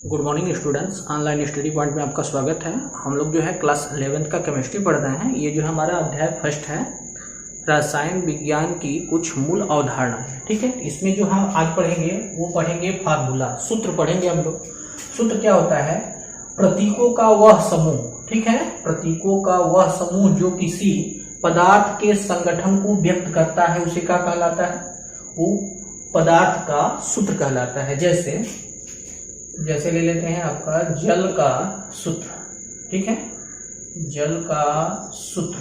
Good morning students, online study point में आपका स्वागत है। हम लोग जो है क्लास 11th का केमिस्ट्री पढ़ रहे हैं। ये जो हमारा अध्याय फर्स्ट है, रसायन विज्ञान की कुछ मूल अवधारणाएं। ठीक है, इसमें जो हम आज पढ़ेंगे वो पढ़ेंगे फार्मूला, सूत्र पढ़ेंगे हम लोग। सूत्र क्या होता है? प्रतीकों का वह समूह, ठीक है, प्रतीकों का वह समूह जो किसी पदार्थ के संगठन को व्यक्त करता है, उसे क्या कहलाता है? वो पदार्थ का सूत्र कहलाता है। जैसे ले लेते हैं आपका जल का सूत्र, ठीक है, जल का सूत्र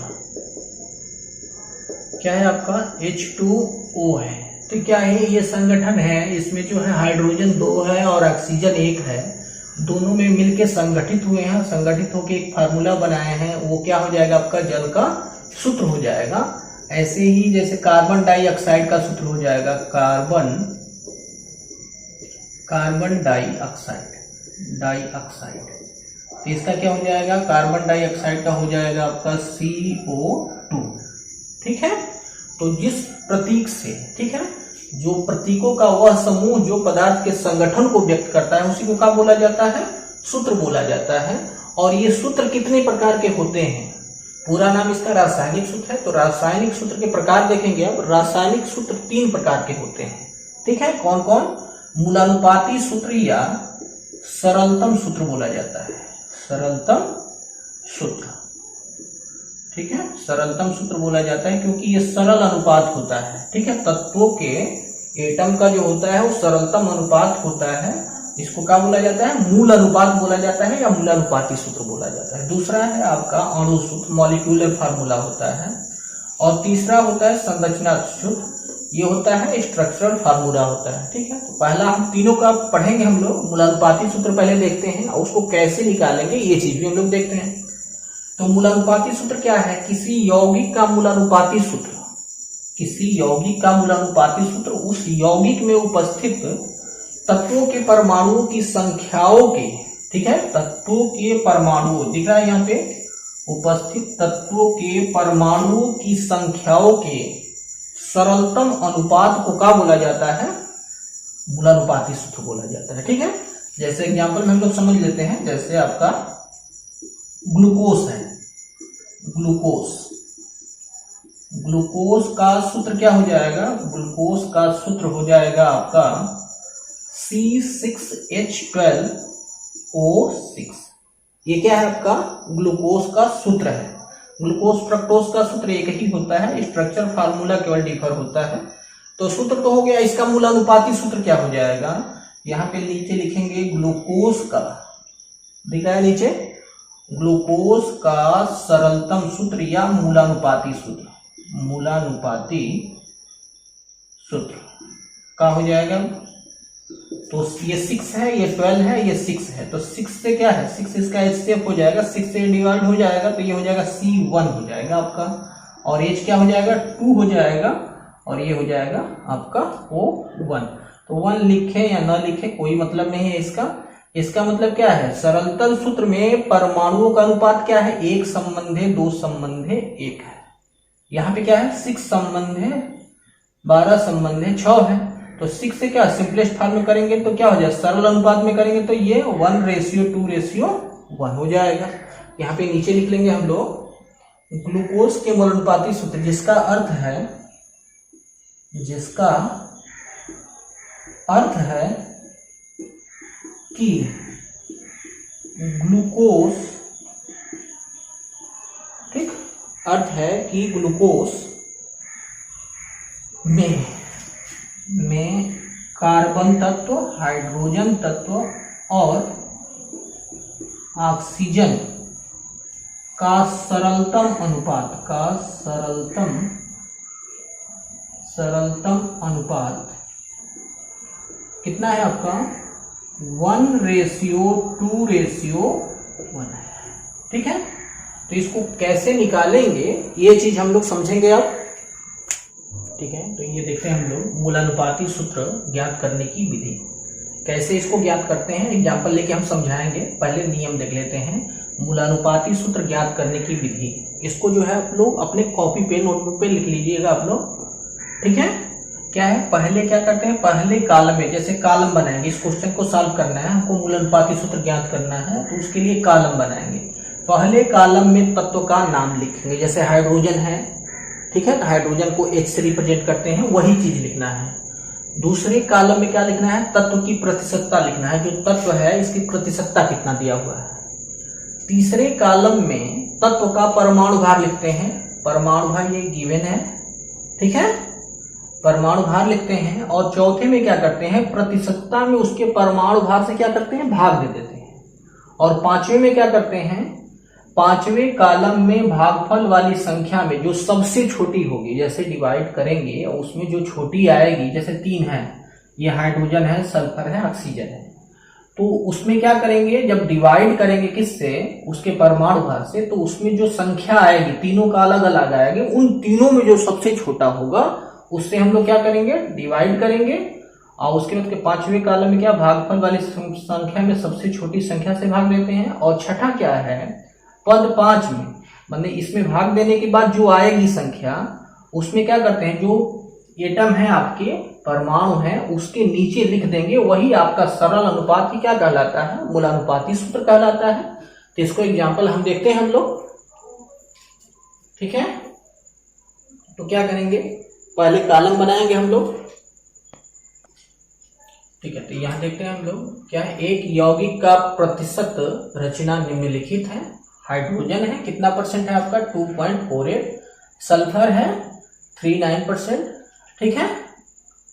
क्या है आपका? H2O है। तो क्या है? ये संगठन है, इसमें जो है हाइड्रोजन 2 है और ऑक्सीजन 1 है, दोनों में मिलके संगठित हुए हैं, संगठित होकर एक फार्मूला बनाए हैं। वो क्या हो जाएगा? आपका जल का सूत्र हो जाएगा। ऐसे ही जैसे कार्बन डाइऑक्साइड का सूत्र हो जाएगा कार्बन डाइऑक्साइड। तो इसका क्या हो जाएगा? कार्बन डाइऑक्साइड का हो जाएगा आपका CO2। ठीक है, तो जिस प्रतीक से, ठीक है, जो प्रतीकों का वह समूह जो पदार्थ के संगठन को व्यक्त करता है, उसी को क्या बोला जाता है? सूत्र बोला जाता है। और ये सूत्र कितने प्रकार के होते हैं? पूरा नाम इसका रासायनिक सूत्र है। तो रासायनिक सूत्र के प्रकार देखेंगे अब। रासायनिक सूत्र 3 प्रकार के होते हैं। ठीक है, कौन कौन? मूलानुपाती सूत्र या सरलतम सूत्र बोला जाता है। सरलतम सूत्र, ठीक है, सरलतम सूत्र बोला जाता है क्योंकि ये सरल अनुपात होता है। ठीक है, तत्वों के एटम का जो होता है वो सरलतम अनुपात होता है। इसको क्या बोला जाता है? मूल अनुपात बोला जाता है या मूलानुपाती सूत्र बोला जाता है। दूसरा है आपका अणु सूत्र, मॉलिक्यूलर फार्मूला होता है। और तीसरा होता है संरचना सूत्र, ये होता है स्ट्रक्चरल फार्मूला होता है। ठीक है, तो पहला हम तीनों का पढ़ेंगे हम लोग। मूलानुपाती सूत्र पहले देखते हैं और उसको कैसे निकालेंगे ये चीज भी हम लोग देखते हैं। तो मूलानुपाती सूत्र क्या है? किसी यौगिक का मूलानुपाती सूत्र, किसी यौगिक का मूलानुपाती सूत्र उस यौगिक में उपस्थित तत्वों के परमाणुओं की संख्याओं के, ठीक है, तत्वों के परमाणुओं, दिख रहा है यहाँ पे, उपस्थित तत्वों के परमाणुओं की संख्याओं के सरलतम अनुपात को क्या बोला जाता है? मूलानुपाती सूत्र बोला जाता है। ठीक है, जैसे एग्जांपल में हम लोग समझ लेते हैं। जैसे आपका ग्लूकोज है, ग्लूकोज का सूत्र क्या हो जाएगा? ग्लूकोज का सूत्र हो जाएगा आपका C6H12O6। ये क्या है? आपका ग्लूकोज का सूत्र है। ग्लूकोज फ्रक्टोज का सूत्र एक ही होता है, स्ट्रक्चर फार्मूला केवल डिफर होता है। तो सूत्र तो हो गया। इसका मूलानुपाती सूत्र क्या हो जाएगा? यहाँ पे नीचे लिखेंगे ग्लूकोज का, दिखा है नीचे, ग्लूकोज का सरलतम सूत्र या मूलानुपाती सूत्र, मूलानुपाती सूत्र क्या हो जाएगा? तो ये 6 है, ये 12 है, ये 6 है। तो 6 से क्या है? 6 इसका HCF हो जाएगा, 6 से डिवाइड हो जाएगा तो ये हो जाएगा C1 हो जाएगा आपका। और H क्या हो जाएगा? 2 हो जाएगा। और ये हो जाएगा आपका O1। तो 1 लिखे या ना लिखे कोई मतलब नहीं है इसका। इसका मतलब क्या है? सरलतम सूत्र में परमाणुओं का अनुपात क्या है? 1 संबंधे 2 संबंधे 1 है। यहाँ पे क्या है? 6 संबंधे 12 संबंधे 6 है। तो 6 से क्या सिंपलेस्ट फॉर्म में करेंगे तो क्या हो जाए? सरल अनुपात में करेंगे तो ये 1:2:1 हो जाएगा। यहाँ पे नीचे लिख लेंगे हम लोग ग्लूकोज के मूलानुपाती सूत्र, जिसका अर्थ है कि ग्लूकोज, ठीक, अर्थ है कि ग्लूकोज में कार्बन तत्व, हाइड्रोजन तत्व और ऑक्सीजन का सरलतम अनुपात कितना है आपका? 1:2:1 है। ठीक है, तो इसको कैसे निकालेंगे ये चीज हम लोग समझेंगे अब। ठीक है, तो ये देखते हैं हम लोग मूलानुपाती सूत्र ज्ञात करने की विधि। कैसे इसको ज्ञात करते हैं एग्जाम्पल लेके हम समझाएंगे। पहले नियम देख लेते हैं। मूलानुपाती सूत्र ज्ञात करने की विधि, इसको जो है आप लोग अपने कॉपी पे, नोटबुक पे लिख लीजिएगा आप लोग। ठीक है, क्या है, पहले क्या करते हैं, पहले कॉलम में, जैसे कॉलम बनाएंगे, इस क्वेश्चन को सॉल्व करना है हमको, मूल अनुपाती सूत्र ज्ञात करना है, तो उसके लिए कॉलम बनाएंगे। पहले कॉलम में तत्व का नाम लिखेंगे, जैसे हाइड्रोजन है, ठीक है, तो हाइड्रोजन को H से रिप्रेजेंट करते हैं, वही चीज लिखना है। दूसरे कॉलम में क्या लिखना है, तत्व की प्रतिशतता लिखना है, जो तत्व है इसकी प्रतिशतता कितना दिया हुआ है। तीसरे कॉलम में तत्व का परमाणु भार लिखते हैं, परमाणु भार ये गिवन है, ठीक है, परमाणु भार लिखते हैं। और चौथे में क्या करते हैं, प्रतिशतता में उसके परमाणु भार से क्या करते हैं, भाग दे देते हैं। और पांचवें में क्या करते हैं, पांचवें कॉलम में भागफल वाली संख्या में जो सबसे छोटी होगी, जैसे डिवाइड करेंगे और उसमें जो छोटी आएगी, जैसे 3 है, ये हाइड्रोजन है, सल्फर है, ऑक्सीजन है, तो उसमें क्या करेंगे, जब डिवाइड करेंगे किससे, उसके परमाणु भार से, तो उसमें जो संख्या आएगी तीनों का अलग अलग आएगी, उन तीनों में जो सबसे छोटा होगा उससे हम लोग क्या करेंगे, डिवाइड करेंगे। और उसके बाद के पांचवें कॉलम में क्या, भागफल वाली संख्या में सबसे छोटी संख्या से भाग देते हैं। और छठा क्या है, पद 5 में, मतलब इसमें भाग देने के बाद जो आएगी संख्या, उसमें क्या करते हैं, जो एटम है आपके, परमाणु है, उसके नीचे लिख देंगे, वही आपका सरल अनुपात ही क्या कहलाता है, मूलानुपाती सूत्र कहलाता है। तो इसको एग्जाम्पल हम देखते हैं हम लोग, ठीक है। तो क्या करेंगे, पहले कॉलम बनाएंगे हम लोग, ठीक है। तो यहां देखते हैं हम लोग क्या है, एक यौगिक का प्रतिशत रचना निम्नलिखित है। हाइड्रोजन है, कितना परसेंट है आपका, 2.48, सल्फर है 39%, ठीक है,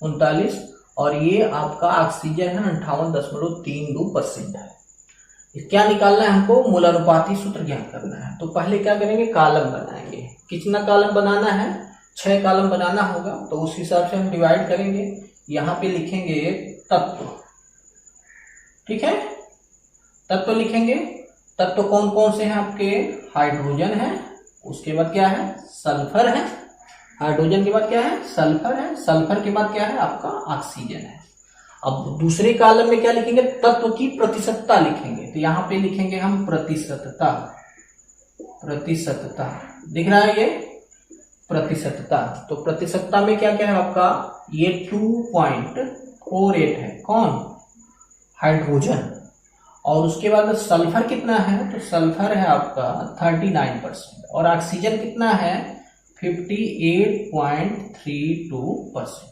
39, और ये आपका ऑक्सीजन है 58.32% है। क्या निकालना है हमको, मूलानुपाती सूत्र ज्ञात करना है। तो पहले क्या करेंगे, कॉलम बनाएंगे। कितना कॉलम बनाना है, 6 कॉलम बनाना होगा, तो उस हिसाब से हम डिवाइड करेंगे। यहाँ पे लिखेंगे तत्व, ठीक है, तत्व लिखेंगे। तत्व कौन कौन से हैं आपके, हाइड्रोजन है, उसके बाद क्या है, सल्फर है, हाइड्रोजन के बाद क्या है, सल्फर है, सल्फर के बाद क्या है आपका ऑक्सीजन है। अब दूसरे कॉलम में क्या लिखेंगे, तत्व की प्रतिशतता लिखेंगे। तो यहाँ पे लिखेंगे हम प्रतिशतता, प्रतिशतता दिख रहा है ये प्रतिशतता। तो प्रतिशतता में क्या क्या है आपका, ये 2.48 है, कौन, हाइड्रोजन। और उसके बाद सल्फर कितना है, तो सल्फर है आपका 39%, और ऑक्सीजन कितना है 58.32%।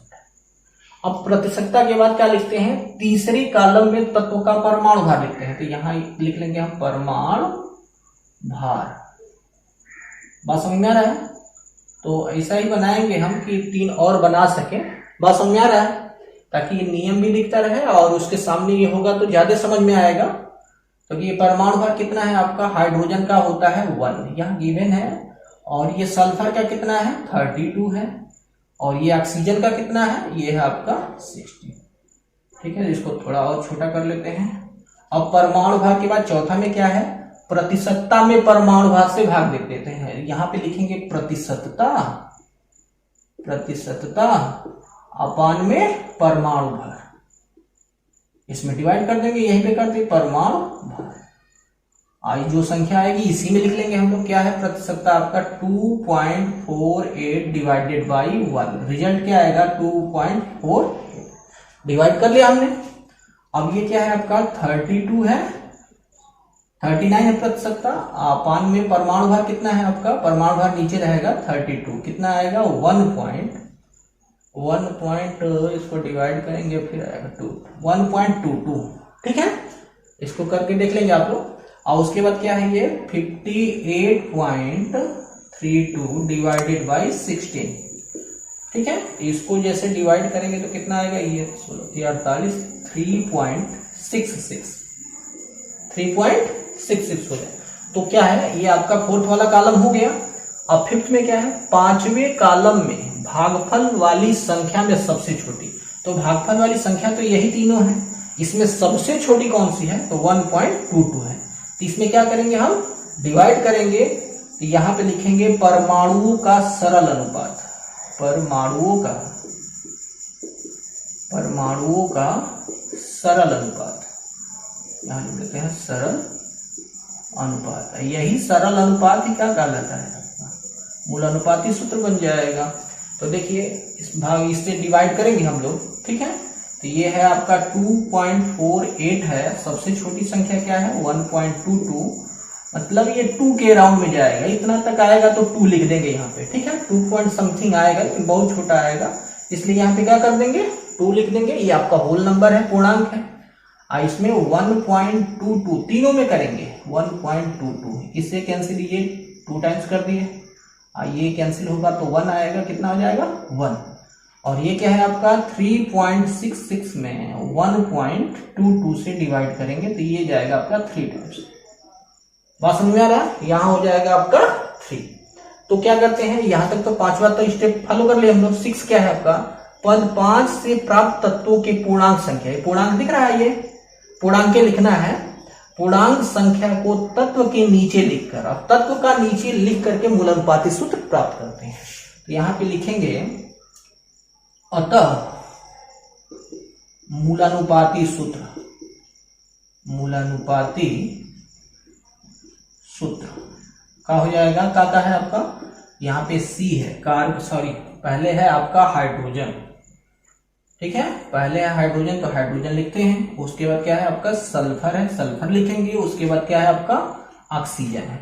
अब प्रतिशतता के बाद क्या लिखते हैं, तीसरे कॉलम में तत्व का परमाणु भार लिखते हैं। तो यहां लिख लेंगे हम परमाणु भार। बात समझ में आ रहा है, तो ऐसा ही बनाएंगे हम कि 3 और बना सके। बात समझ में आ रहा है, ताकि ये नियम भी दिखता रहे और उसके सामने ये होगा तो ज्यादा समझ में आएगा। तो ये परमाणु भार कितना है आपका, हाइड्रोजन का होता है 1, यहाँ गिवन है। और ये सल्फर का कितना है 32 है, और ये ऑक्सीजन का कितना है, ये है आपका 60, ठीक है। इसको थोड़ा और छोटा कर लेते हैं। अब परमाणु भार के बाद चौथा में क्या है, प्रतिशतता में परमाणु भार से भाग दे देते हैं। यहाँ पे लिखेंगे प्रतिशतता, प्रतिशतता अपान में परमाणु भार, इसमें डिवाइड कर देंगे, यहीं पे करते परमाणु भार। आई जो संख्या आएगी इसी में लिख लेंगे हम लोग, क्या है प्रतिशतता आपका 2.48 डिवाइडेड बाई 1, रिजल्ट क्या आएगा 2.48, डिवाइड कर लिया हमने। अब ये क्या है आपका 32 है, 39 है प्रतिशतता, अपान में परमाणु भार कितना है आपका, परमाणु भार नीचे रहेगा 32, कितना आएगा 1 इसको डिवाइड करेंगे फिर आएगा 1.22, ठीक है। इसको करके देख लेंगे आप लोग। और उसके बाद क्या है ये 58.32 डिवाइडेड बाई 16, ठीक है। इसको जैसे डिवाइड करेंगे तो कितना आएगा, ये 48, 3.66 हो जाए। तो क्या है, ये आपका 4th वाला कॉलम हो गया। अब 5th में क्या है, 5वें कॉलम में भागफल वाली संख्या में सबसे छोटी। तो भागफल वाली संख्या तो यही तीनों है, इसमें सबसे छोटी कौन सी है, तो 1.22 है। तो इसमें क्या करेंगे हम, डिवाइड करेंगे। तो यहां पे लिखेंगे परमाणुओं का सरल अनुपात, परमाणुओं का सरल अनुपात, यहां लिख देते हैं सरल अनुपात। यही सरल अनुपात ही क्या कहलाता है, मूलानुपाती सूत्र बन जाएगा। तो देखिए इस भाग इससे डिवाइड करेंगे हम लोग, ठीक है। तो ये है आपका 2.48 है, सबसे छोटी संख्या क्या है 1.22, मतलब ये 2 के राउंड में जाएगा, इतना तक आएगा तो 2 लिख देंगे यहाँ पे, ठीक है। 2 पॉइंट समथिंग आएगा लेकिन बहुत छोटा आएगा, इसलिए यहाँ पे क्या कर देंगे 2 लिख देंगे। ये आपका होल नंबर है, पूर्णांक है। इसमें 1.22 तीनों में करेंगे 1.22, इससे कैंसिल, ये 2 टाइम्स कर दिए, ये कैंसिल होगा तो 1 आएगा, कितना हो जाएगा 1। और ये क्या है आपका 3.66 में 1.22 से डिवाइड करेंगे तो ये जाएगा आपका 3 टाइम्स। बात समझ में आ रहा है, यहां हो जाएगा आपका 3। तो क्या करते हैं, यहां तक तो 5वां तो स्टेप फॉलो कर लिए हम लोग। 6 क्या है आपका, पद 5 से प्राप्त तत्वों के पूर्णांक संख्या, पूर्णांक दिख रहा है, ये पूर्णांक लिखना है। पूर्णांक संख्या को तत्व के नीचे लिखकर, अब तत्व का नीचे लिख करके मूलानुपाती सूत्र प्राप्त करते हैं। तो यहां पे लिखेंगे अतः मूलानुपाती सूत्र, मूलानुपाती सूत्र का हो जाएगा, का है आपका, यहाँ पे C है पहले है आपका हाइड्रोजन, ठीक है, पहले है हाइड्रोजन तो हाइड्रोजन लिखते हैं। उसके बाद क्या है आपका सल्फर है, सल्फर लिखेंगे। उसके बाद क्या है आपका ऑक्सीजन है।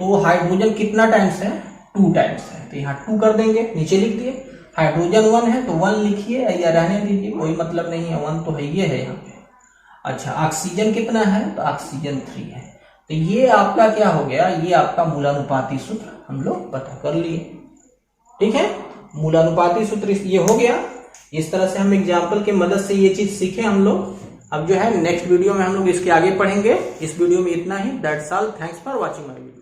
तो हाइड्रोजन कितना टाइम्स है 2 टाइम्स है, तो यहाँ 2 कर देंगे, नीचे लिख दिए। हाइड्रोजन 1 है तो 1 लिखिए या रहने दीजिए, कोई मतलब नहीं है, 1 तो है, ये है यहाँ पे। अच्छा ऑक्सीजन कितना है, तो ऑक्सीजन 3 है। तो ये आपका क्या हो गया, ये आपका मूलानुपाती सूत्र हम लोग पता कर लिए, ठीक है। मूलानुपाती सूत्र ये हो गया। इस तरह से हम एग्जाम्पल की मदद से ये चीज सीखे हम लोग। अब जो है नेक्स्ट वीडियो में हम लोग इसके आगे पढ़ेंगे। इस वीडियो में इतना ही, that's all, thanks for watching my video.